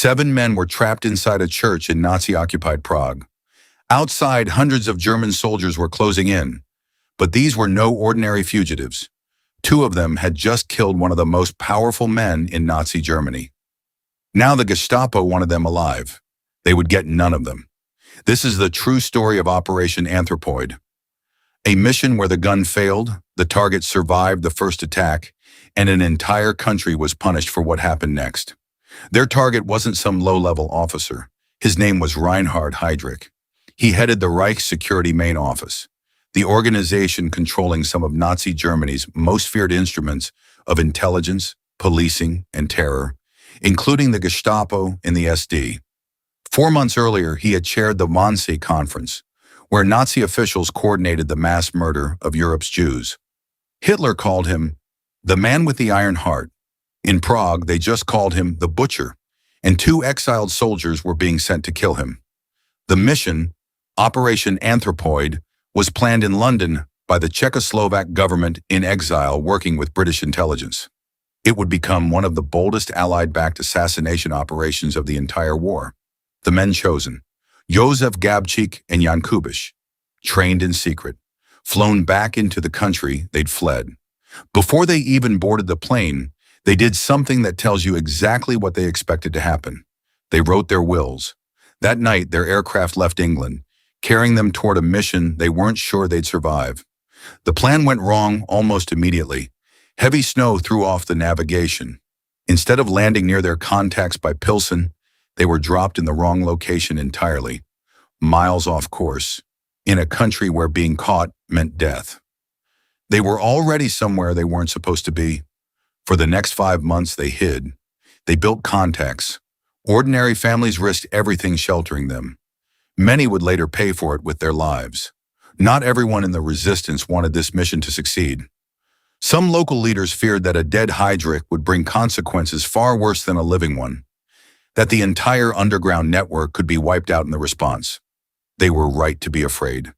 7 men were trapped inside a church in Nazi-occupied Prague. Outside, hundreds of German soldiers were closing in, but these were no ordinary fugitives. 2 of them had just killed one of the most powerful men in Nazi Germany. Now the Gestapo wanted them alive. They would get none of them. This is the true story of Operation Anthropoid. A mission where the gun failed, the target survived the first attack, and an entire country was punished for what happened next. Their target wasn't some low-level officer. His name was Reinhard Heydrich. He headed the Reich Security Main Office, the organization controlling some of Nazi Germany's most feared instruments of intelligence, policing, and terror, including the Gestapo and the SD. 4 months earlier, he had chaired the Wannsee Conference, where Nazi officials coordinated the mass murder of Europe's Jews. Hitler called him the man with the iron heart. In Prague, they just called him the Butcher, and 2 exiled soldiers were being sent to kill him. The mission, Operation Anthropoid, was planned in London by the Czechoslovak government in exile working with British intelligence. It would become one of the boldest Allied-backed assassination operations of the entire war. The men chosen, Jozef, Gabčík, and Jan Kubiš, trained in secret, flown back into the country they'd fled. Before they even boarded the plane, they did something that tells you exactly what they expected to happen. They wrote their wills. That night, their aircraft left England, carrying them toward a mission they weren't sure they'd survive. The plan went wrong almost immediately. Heavy snow threw off the navigation. Instead of landing near their contacts by Pilsen, they were dropped in the wrong location entirely, miles off course, in a country where being caught meant death. They were already somewhere they weren't supposed to be. For the next 5 months, they hid. They built contacts. Ordinary families risked everything sheltering them. Many would later pay for it with their lives. Not everyone in the resistance wanted this mission to succeed. Some local leaders feared that a dead Heydrich would bring consequences far worse than a living one, that the entire underground network could be wiped out in the response. They were right to be afraid.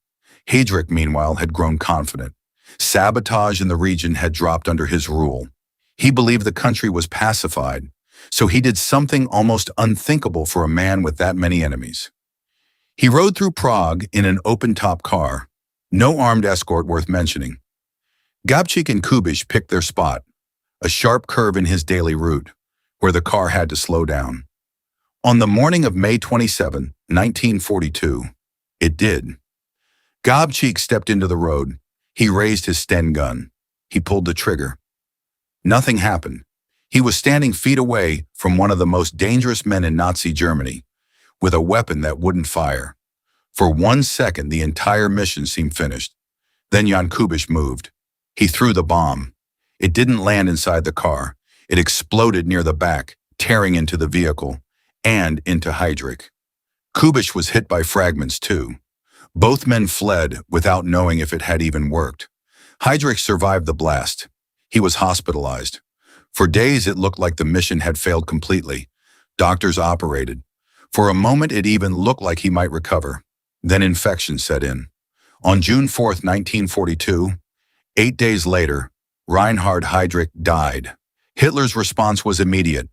Heydrich, meanwhile, had grown confident. Sabotage in the region had dropped under his rule. He believed the country was pacified, so he did something almost unthinkable for a man with that many enemies. He rode through Prague in an open-top car, no armed escort worth mentioning. Gabčík and Kubiš picked their spot, a sharp curve in his daily route, where the car had to slow down. On the morning of May 27, 1942, it did. Gabčík stepped into the road. He raised his Sten gun. He pulled the trigger. Nothing happened. He was standing feet away from one of the most dangerous men in Nazi Germany, with a weapon that wouldn't fire. For 1 second, the entire mission seemed finished. Then Jan Kubiš moved. He threw the bomb. It didn't land inside the car. It exploded near the back, tearing into the vehicle and into Heydrich. Kubiš was hit by fragments too. Both men fled without knowing if it had even worked. Heydrich survived the blast. He was hospitalized. For days, it looked like the mission had failed completely. Doctors operated. For a moment, it even looked like he might recover. Then infection set in. On June 4, 1942, 8 days later, Reinhard Heydrich died. Hitler's response was immediate,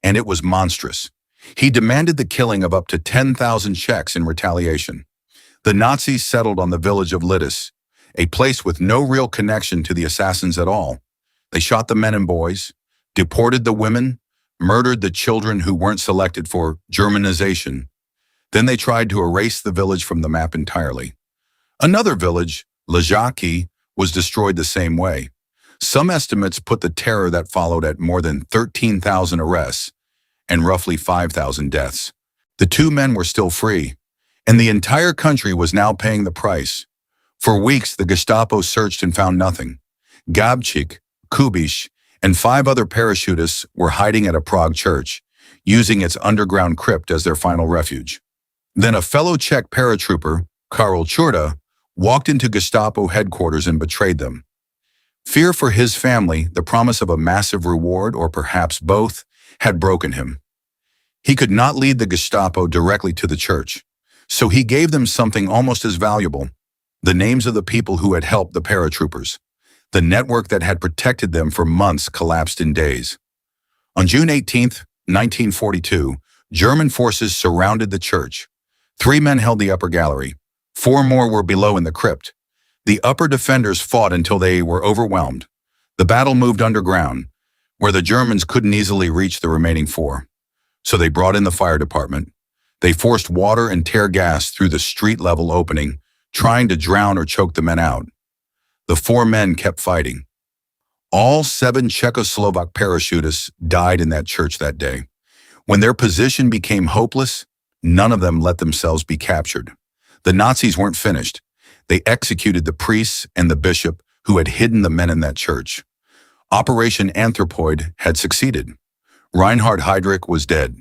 and it was monstrous. He demanded the killing of up to 10,000 Czechs in retaliation. The Nazis settled on the village of Lidice, a place with no real connection to the assassins at all. They shot the men and boys, deported the women, murdered the children who weren't selected for Germanization. Then they tried to erase the village from the map entirely. Another village, Ležáky, was destroyed the same way. Some estimates put the terror that followed at more than 13,000 arrests and roughly 5,000 deaths. The 2 men were still free, and the entire country was now paying the price. For weeks, the Gestapo searched and found nothing. Gabčík, Kubiš, and 5 other parachutists were hiding at a Prague church, using its underground crypt as their final refuge. Then a fellow Czech paratrooper, Karel Čurda, walked into Gestapo headquarters and betrayed them. Fear for his family, the promise of a massive reward, or perhaps both, had broken him. He could not lead the Gestapo directly to the church, so he gave them something almost as valuable: the names of the people who had helped the paratroopers. The network that had protected them for months collapsed in days. On June 18, 1942, German forces surrounded the church. 3 men held the upper gallery. 4 more were below in the crypt. The upper defenders fought until they were overwhelmed. The battle moved underground, where the Germans couldn't easily reach the remaining 4. So they brought in the fire department. They forced water and tear gas through the street-level opening, trying to drown or choke the men out. The 4 men kept fighting. All 7 Czechoslovak parachutists died in that church that day. When their position became hopeless, none of them let themselves be captured. The Nazis weren't finished. They executed the priests and the bishop who had hidden the men in that church. Operation Anthropoid had succeeded. Reinhard Heydrich was dead.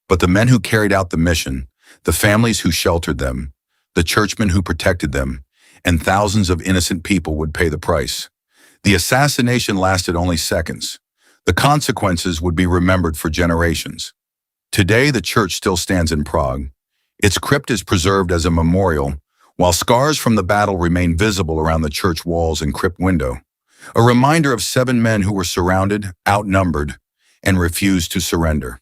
But the men who carried out the mission, the families who sheltered them, the churchmen who protected them, and thousands of innocent people would pay the price. The assassination lasted only seconds. The consequences would be remembered for generations. Today, the church still stands in Prague. Its crypt is preserved as a memorial, while scars from the battle remain visible around the church walls and crypt window. A reminder of 7 men who were surrounded, outnumbered, and refused to surrender.